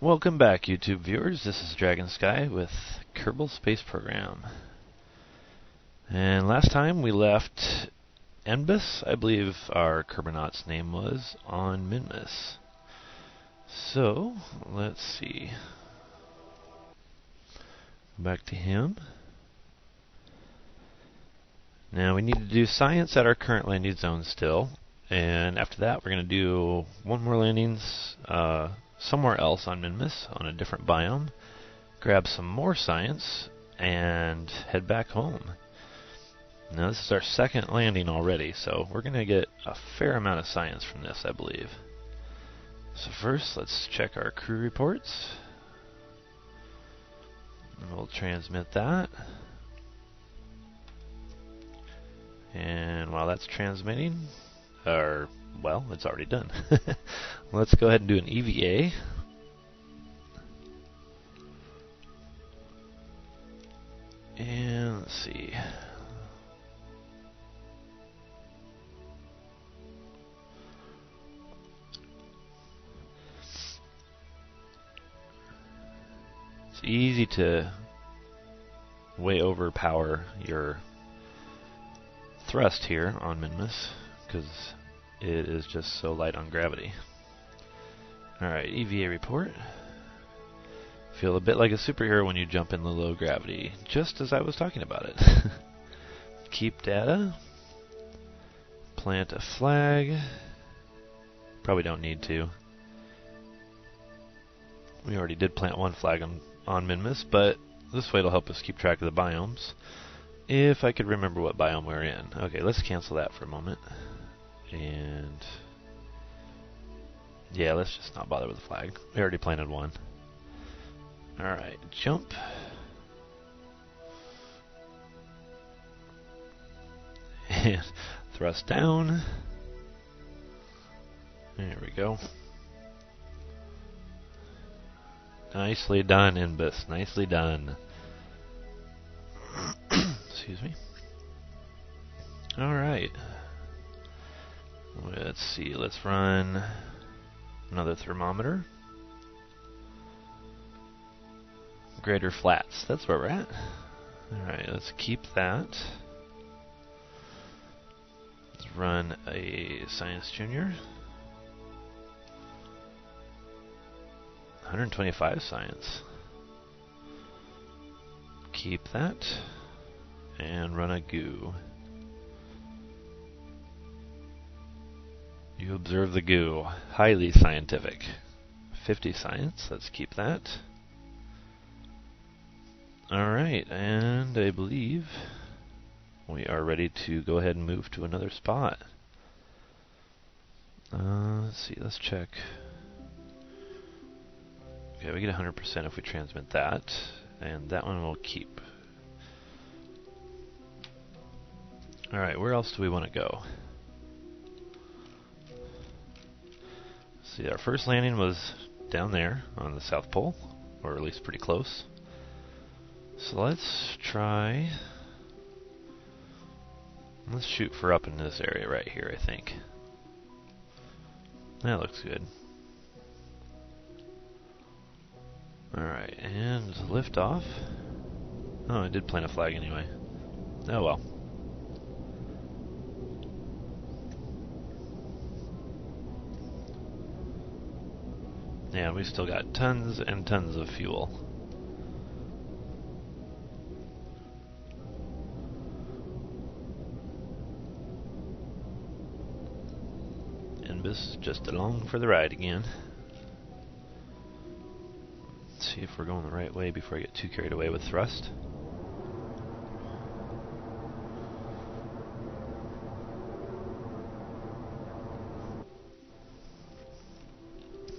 Welcome back, YouTube viewers. This is Dragon Sky with Kerbal Space Program. And last time we left Enbas, I believe our Kerbonaut's name was, on Minmus. So, let's see. Back to him. Now we need to do science at our current landing zone still. And after that we're going to do one more landings somewhere else on Minmus, on a different biome, grab some more science, and head back home. Now this is our second landing already, so we're going to get a fair amount of science from this, I believe. So first, let's check our crew reports. And we'll transmit that. And while that's transmitting, well, it's already done. Let's go ahead and do an EVA. And let's see. It's easy to way overpower your thrust here on Minmus, because it is just so light on gravity. Alright, EVA report. Feel a bit like a superhero when you jump in the low gravity, just as I was talking about it. Keep data. Plant a flag. Probably don't need to. We already did plant one flag on Minmus, but this way it'll help us keep track of the biomes. If I could remember what biome we're in. Okay, let's cancel that for a moment. And yeah, let's just not bother with the flag. We already planted one. Alright, jump. And thrust down. There we go. Nicely done, Enbas. Nicely done. Excuse me. Alright. Let's see, let's run another thermometer. Greater Flats, that's where we're at. Alright, let's keep that. Let's run a Science Junior. 125 science. Keep that. And run a goo. You observe the goo. Highly scientific. 50 science. Let's keep that. Alright, and I believe we are ready to go ahead and move to another spot. Let's see, let's check. Okay, we get 100% if we transmit that, and that one we'll keep. Alright, where else do we want to go? See, our first landing was down there on the South Pole, or at least pretty close. So let's try... Let's shoot for up in this area right here, I think. That looks good. Alright, and lift off. Oh, I did plant a flag anyway. Oh well. Yeah, we still got tons and tons of fuel. Enbas just along for the ride again. Let's see if we're going the right way before I get too carried away with thrust.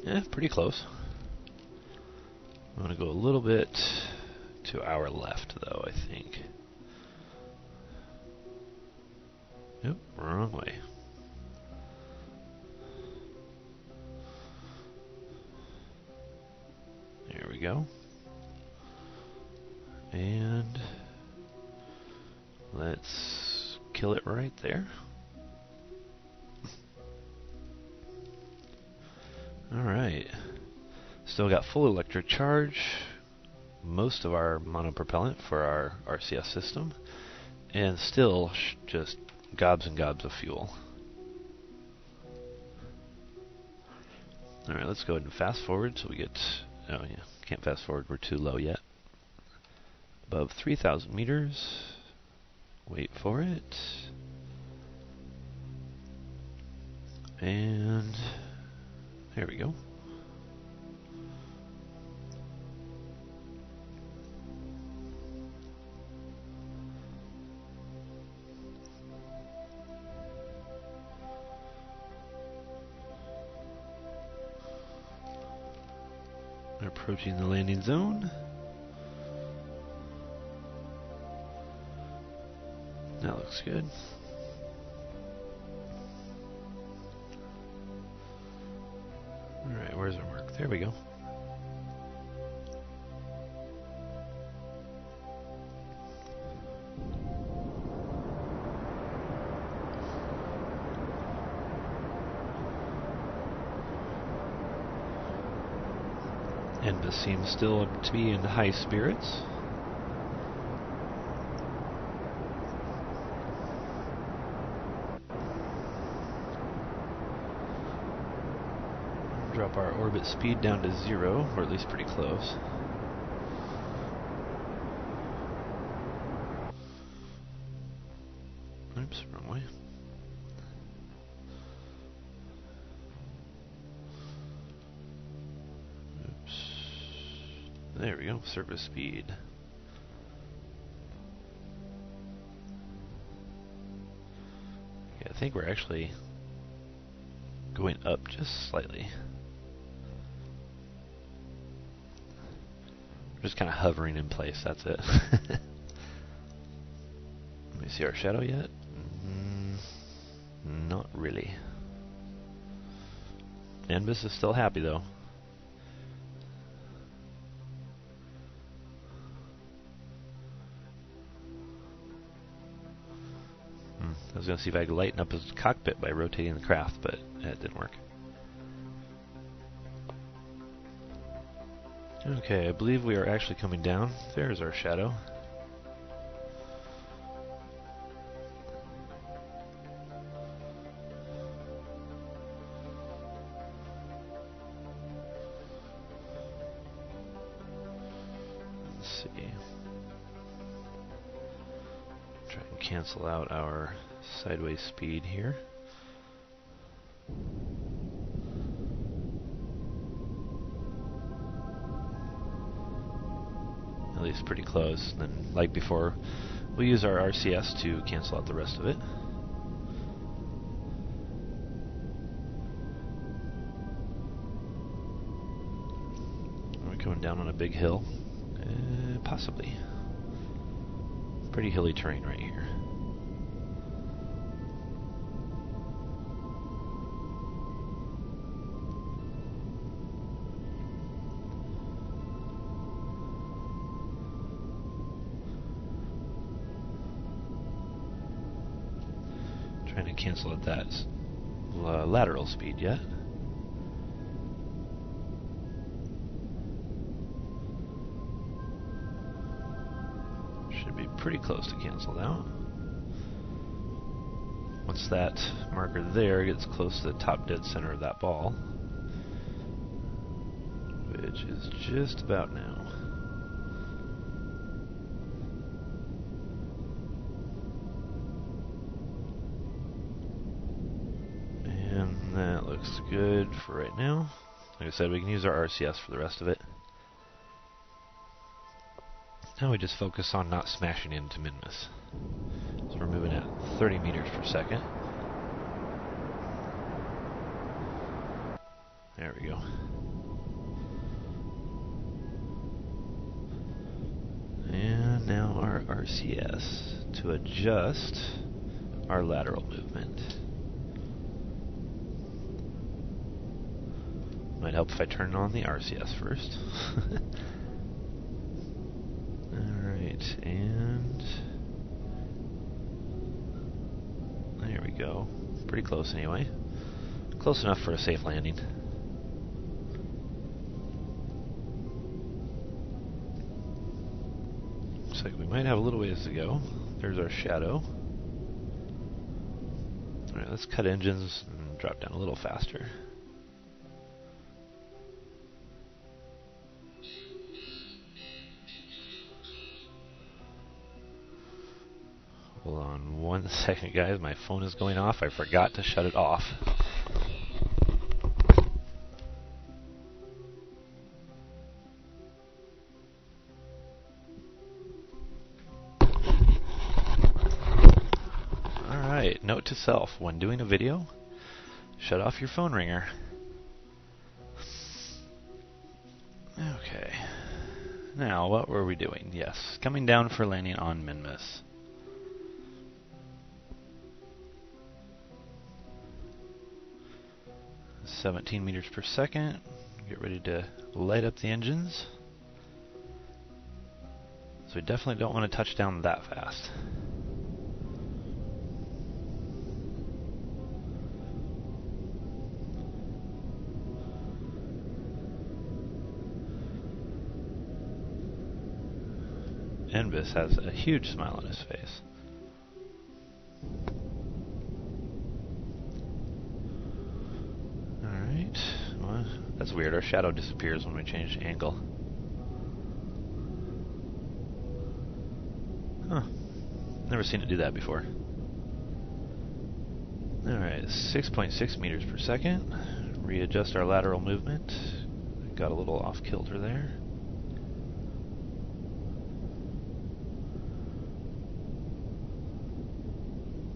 Yeah, pretty close. I'm going to go a little bit to our left, though, I think. Nope, wrong way. There we go. And let's kill it right there. Alright. Still got full electric charge, most of our monopropellant for our RCS system, and still just gobs and gobs of fuel. Alright, let's go ahead and fast forward so we get... Oh yeah, can't fast forward, we're too low yet. Above 3,000 meters. Wait for it. And there we go. We're approaching the landing zone. That looks good. Alright, where's our mark? There we go. Enbas seems still to be in high spirits. Drop our orbit speed down to 0, or at least pretty close. Oops, wrong way. Oops. There we go, surface speed. Yeah, I think we're actually going up just slightly. Just kind of hovering in place, that's it. Let me see our shadow yet? Not really. Enbas is still happy though. I was going to see if I could lighten up his cockpit by rotating the craft, but that didn't work. Okay, I believe we are actually coming down. There's our shadow. Let's see. Try and cancel out our sideways speed here. At least pretty close. And then, like before, we'll use our RCS to cancel out the rest of it. Are we going down on a big hill? Possibly. Pretty hilly terrain right here. Trying to cancel at that lateral speed yet. Should be pretty close to canceled out. Once that marker there gets close to the top dead center of that ball, which is just about now. That looks good for right now. Like I said, we can use our RCS for the rest of it. Now we just focus on not smashing into Minmus. So we're moving at 30 meters per second. There we go. And now our RCS to adjust our lateral movement. Might help if I turn on the RCS first. Alright, and there we go. Pretty close anyway. Close enough for a safe landing. looks like we might have a little ways to go. There's our shadow. Alright, let's cut engines and drop down a little faster. Hold on 1 second, guys. My phone is going off. I forgot to shut it off. Alright, note to self. When doing a video, shut off your phone ringer. Okay. Now, what were we doing? Yes, coming down for landing on Minmus. 17 meters per second. Get ready to light up the engines. So we definitely don't want to touch down that fast. Enbas has a huge smile on his face. Alright, well, that's weird. Our shadow disappears when we change angle. Huh. Never seen it do that before. Alright, 6.6 meters per second. Readjust our lateral movement. Got a little off kilter there.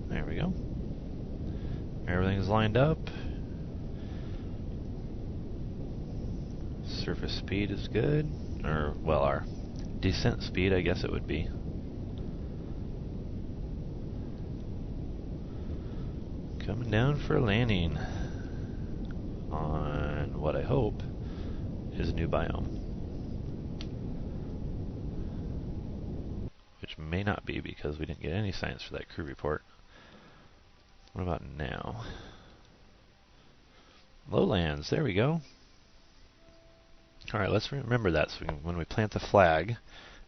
There we go. Everything's lined up. Surface speed is good. Or, well, our descent speed, I guess it would be. Coming down for a landing on what I hope is a new biome. Which may not be because we didn't get any science for that crew report. What about now? Lowlands, there we go. Alright, let's remember that so when we plant the flag,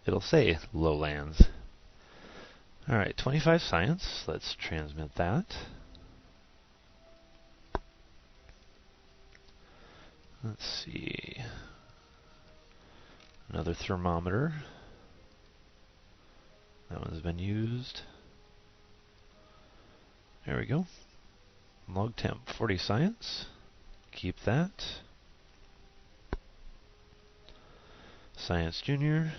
it'll say Lowlands. Alright, 25 science. Let's transmit that. Let's see. Another thermometer. That one's been used. There we go. Log temp 40 science. Keep that. Science Junior.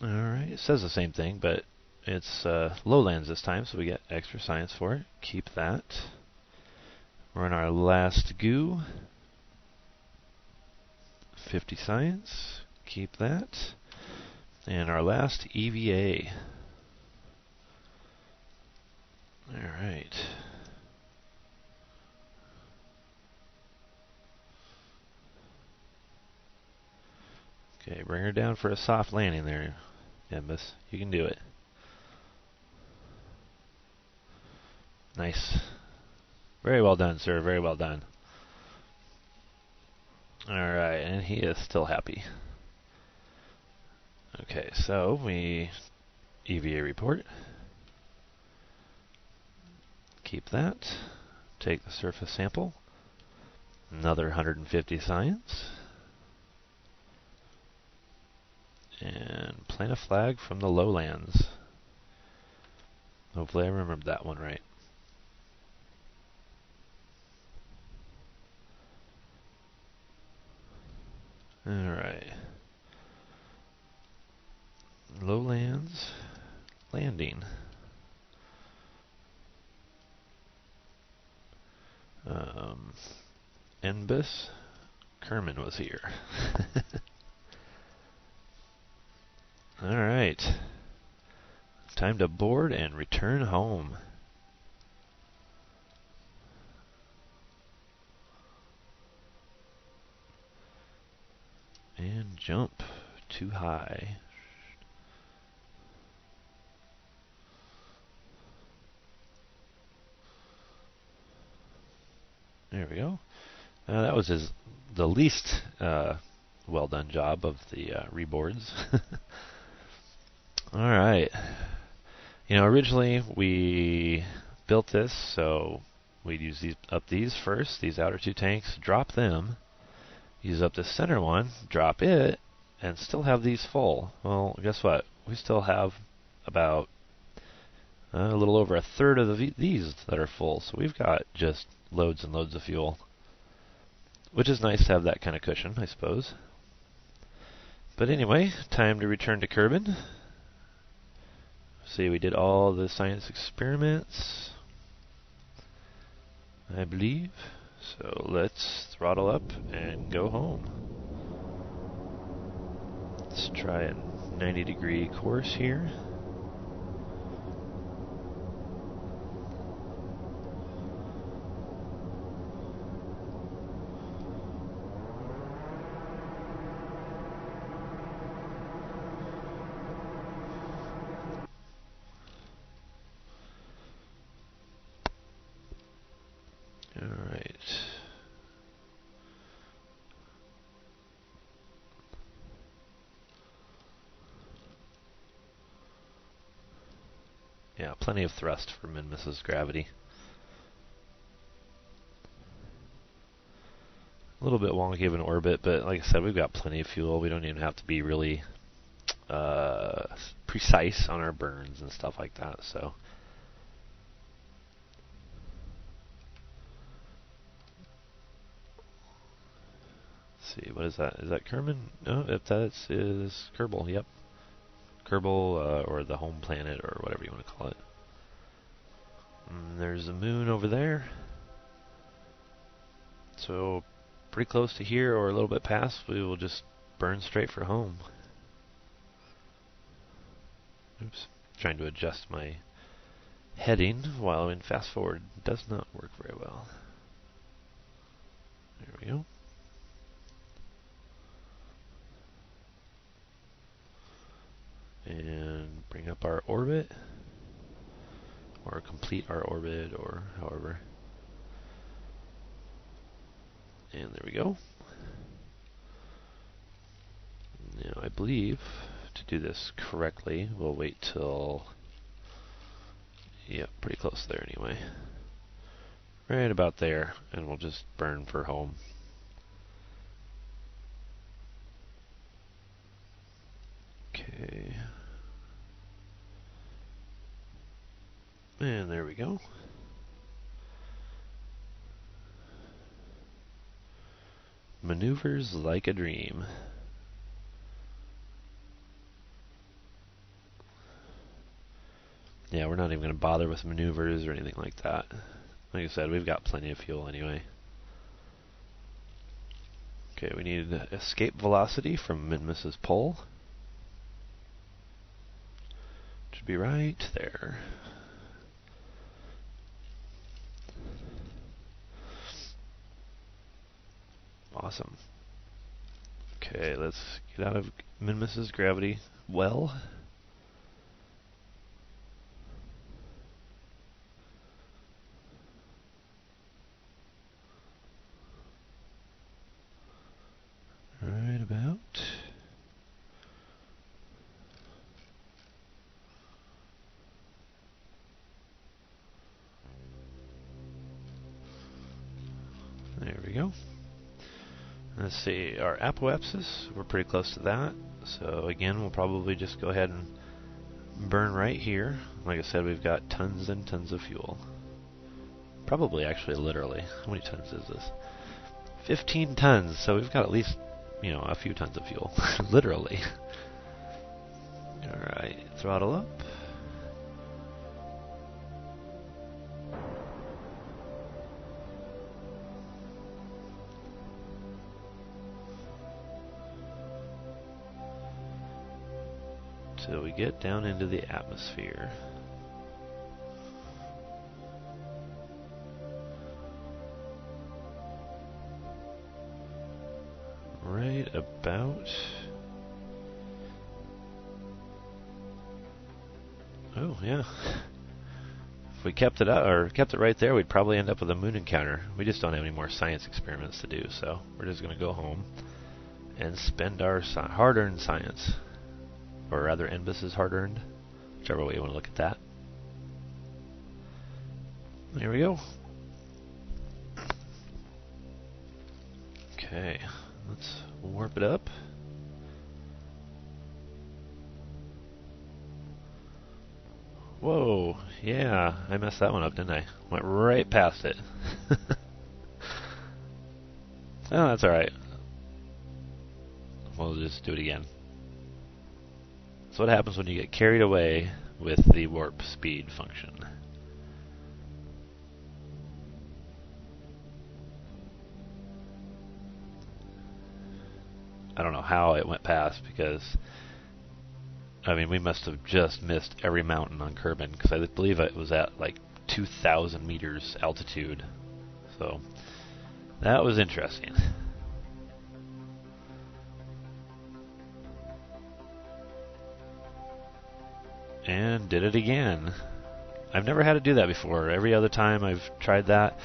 Alright, it says the same thing, but it's Lowlands this time, so we get extra science for it. Keep that. We're in our last goo. 50 science. Keep that. And our last EVA. Alright. Okay, bring her down for a soft landing there, Enbas. You can do it. Nice. Very well done, sir. Very well done. Alright, and he is still happy. Okay, so we EVA report. Keep that. Take the surface sample. Another 150 science. And plant a flag from the lowlands. Hopefully I remembered that one right. Alright. Lowlands landing. Enbas Kerman was here. Alright. Time to board and return home. And jump too high. There we go. That was the least well done job of the reboards. Alright. Originally we built this, so we'd use these first, these outer two tanks, drop them, use up the center one, drop it, and still have these full. Well, guess what? We still have about a little over a third of these that are full, so we've got just loads and loads of fuel, which is nice to have that kind of cushion, I suppose. But anyway, time to return to Kerbin. See, we did all the science experiments, I believe. So let's throttle up and go home. Let's try a 90-degree course here. Alright. Yeah, plenty of thrust for Minmus's gravity. A little bit wonky of an orbit, but like I said, we've got plenty of fuel. We don't even have to be really precise on our burns and stuff like that, so. See, what is that? Is that Kerman? No, if that is Kerbal, yep. Kerbal, or the home planet, or whatever you want to call it. And there's the moon over there. So, pretty close to here, or a little bit past, we will just burn straight for home. Oops. Trying to adjust my heading while in fast forward. Does not work very well. There we go. And bring up our orbit, or complete our orbit, or however. And there we go. Now I believe to do this correctly, we'll wait till, yep, pretty close there anyway. Right about there, and we'll just burn for home. Okay. And there we go. Maneuvers like a dream. Yeah, we're not even going to bother with maneuvers or anything like that. Like I said, we've got plenty of fuel anyway. Okay, we need escape velocity from Minmus's pole. Should be right there. Awesome. Okay, let's get out of Minmus's gravity well. Right about. There we go. Let's see, our apoapsis, we're pretty close to that. So again, we'll probably just go ahead and burn right here. Like I said, we've got tons and tons of fuel. Probably, actually, literally. How many tons is this? 15 tons, so we've got at least, a few tons of fuel. Literally. Alright, throttle up. Till we get down into the atmosphere. Right about. Oh yeah. If we kept it up, or kept it right there, we'd probably end up with a moon encounter. We just don't have any more science experiments to do, so we're just going to go home and spend our hard-earned science. Or rather, Enbas is hard-earned. Whichever way you want to look at that. Here we go. Okay, let's warp it up. Whoa, yeah, I messed that one up, didn't I? Went right past it. Oh, that's alright. We'll just do it again. That's what happens when you get carried away with the warp speed function. I don't know how it went past, because I mean, we must have just missed every mountain on Kerbin, because I believe it was at like 2,000 meters altitude. So that was interesting. And did it again. I've never had to do that before. Every other time I've tried that,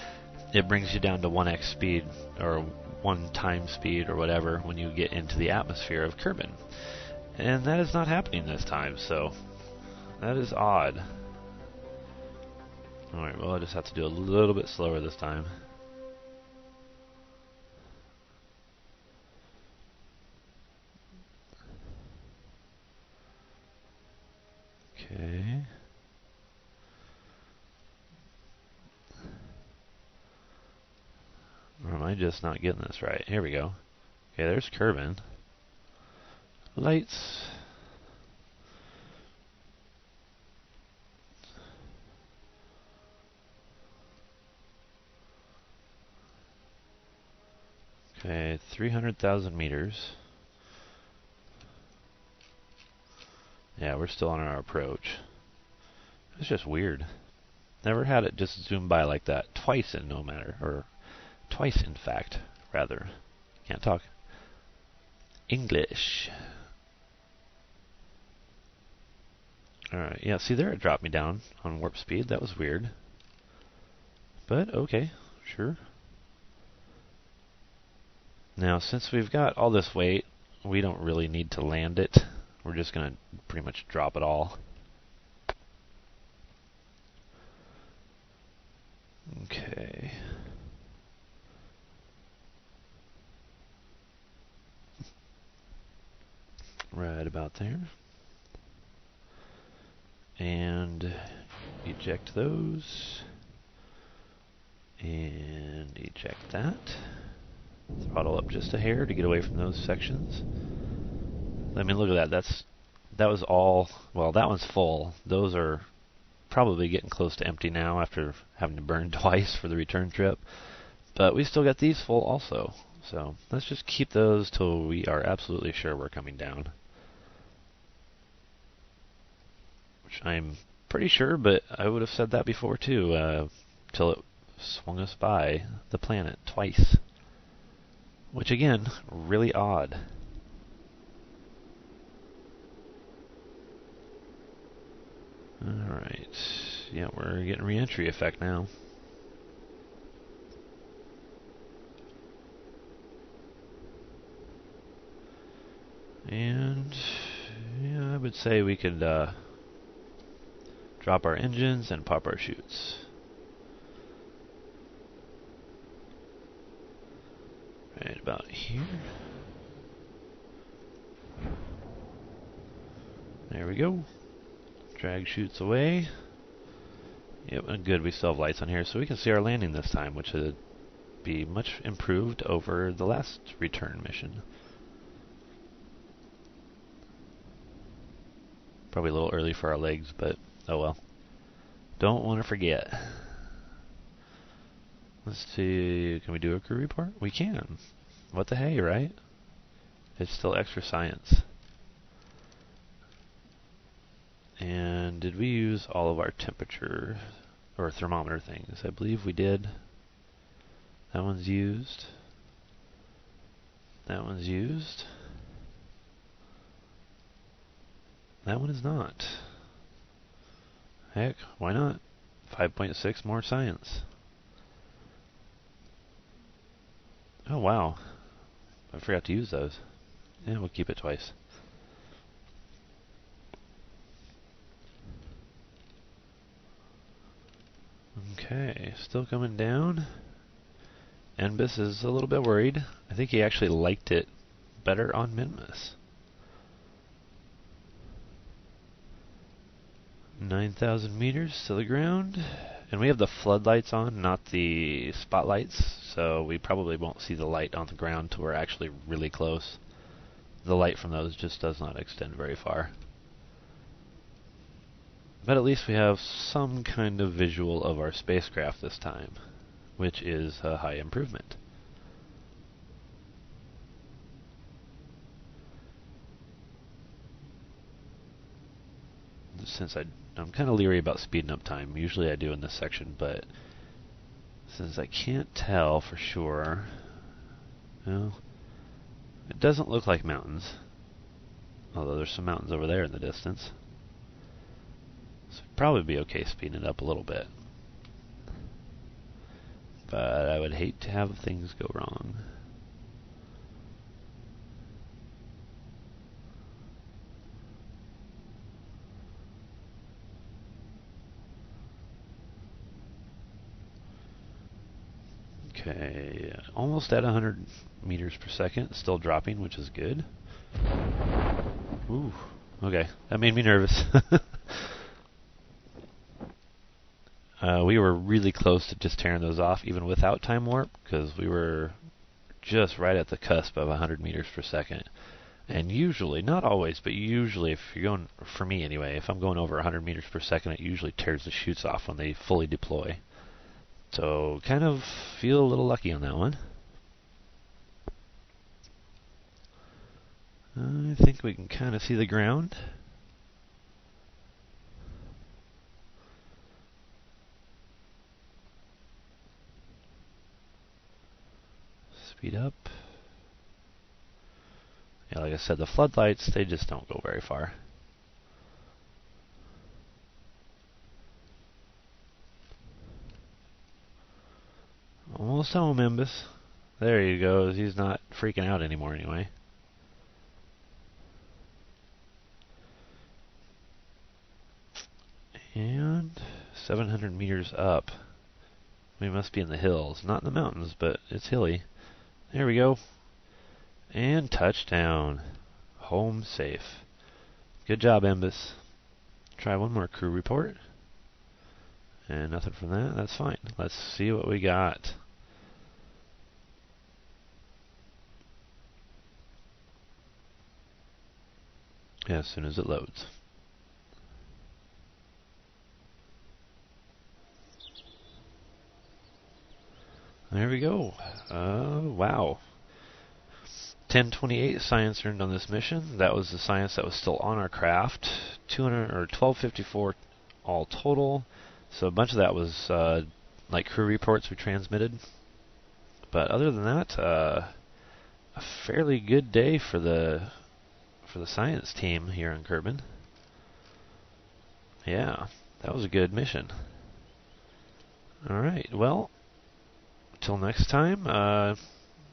it brings you down to 1x speed, or 1 time speed, or whatever, when you get into the atmosphere of Kerbin. And that is not happening this time, so that is odd. Alright, well, I just have to do a little bit slower this time. Okay. Or am I just not getting this right? Here we go. Okay, there's Kerbin. Lights. Okay, 300,000 meters. Yeah, we're still on our approach. It's just weird. Never had it just zoom by like that. Twice in no matter. Or twice, in fact, rather. Can't talk English. Alright, yeah, see there it dropped me down on warp speed. That was weird. But, okay, sure. Now, since we've got all this weight, we don't really need to land it. We're just going to pretty much drop it all. Okay. Right about there. And eject those. And eject that. Throttle up just a hair to get away from those sections. I mean, look at that. That was all. Well, that one's full. Those are probably getting close to empty now after having to burn twice for the return trip. But we still got these full also. So let's just keep those till we are absolutely sure we're coming down. Which I'm pretty sure, but I would have said that before too, till it swung us by the planet twice. Which again, really odd. Alright, yeah, we're getting re-entry effect now. And yeah, I would say we could drop our engines and pop our chutes. Right about here. There we go. Drag chutes away. Yep, and good, we still have lights on here, so we can see our landing this time, which would be much improved over the last return mission. Probably a little early for our legs, but oh well. Don't want to forget. Let's see, can we do a crew report? We can. What the hey, right? It's still extra science. And did we use all of our temperature or thermometer things? I believe we did. That one's used. That one's used. That one is not. Heck, why not? 5.6 more science. Oh wow. I forgot to use those. Yeah, we'll keep it twice. Okay, still coming down. Enbas is a little bit worried. I think he actually liked it better on Minmus. 9,000 meters to the ground. And we have the floodlights on, not the spotlights, so we probably won't see the light on the ground till we're actually really close. The light from those just does not extend very far. But at least we have some kind of visual of our spacecraft this time, which is a high improvement. Since I'm kind of leery about speeding up time. Usually I do in this section, but since I can't tell for sure, well, it doesn't look like mountains, although there's some mountains over there in the distance. So it'd probably be okay speeding it up a little bit. But I would hate to have things go wrong. Okay, almost at 100 meters per second, still dropping, which is good. Ooh, okay, that made me nervous. We were really close to just tearing those off, even without time warp, because we were just right at the cusp of 100 meters per second. And usually, not always, but usually, if you're going, for me anyway, if I'm going over 100 meters per second, it usually tears the chutes off when they fully deploy. So, kind of feel a little lucky on that one. I think we can kind of see the ground. Speed up. Yeah, like I said, the floodlights, they just don't go very far. Almost home, Enbas. There he goes. He's not freaking out anymore anyway. And 700 meters up. We must be in the hills. Not in the mountains, but it's hilly. There we go. And touchdown. Home safe. Good job, Enbas. Try one more crew report. And nothing from that. That's fine. Let's see what we got. As soon as it loads. There we go. Wow. 1028 science earned on this mission. That was the science that was still on our craft. 1254 all total. So a bunch of that was like crew reports we transmitted. But other than that, a fairly good day for the science team here on Kerbin. Yeah, that was a good mission. Alright, well, till next time,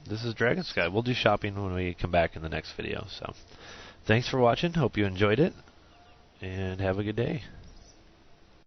this is Dragon Sky. We'll do shopping when we come back in the next video. So, thanks for watching. Hope you enjoyed it, and have a good day.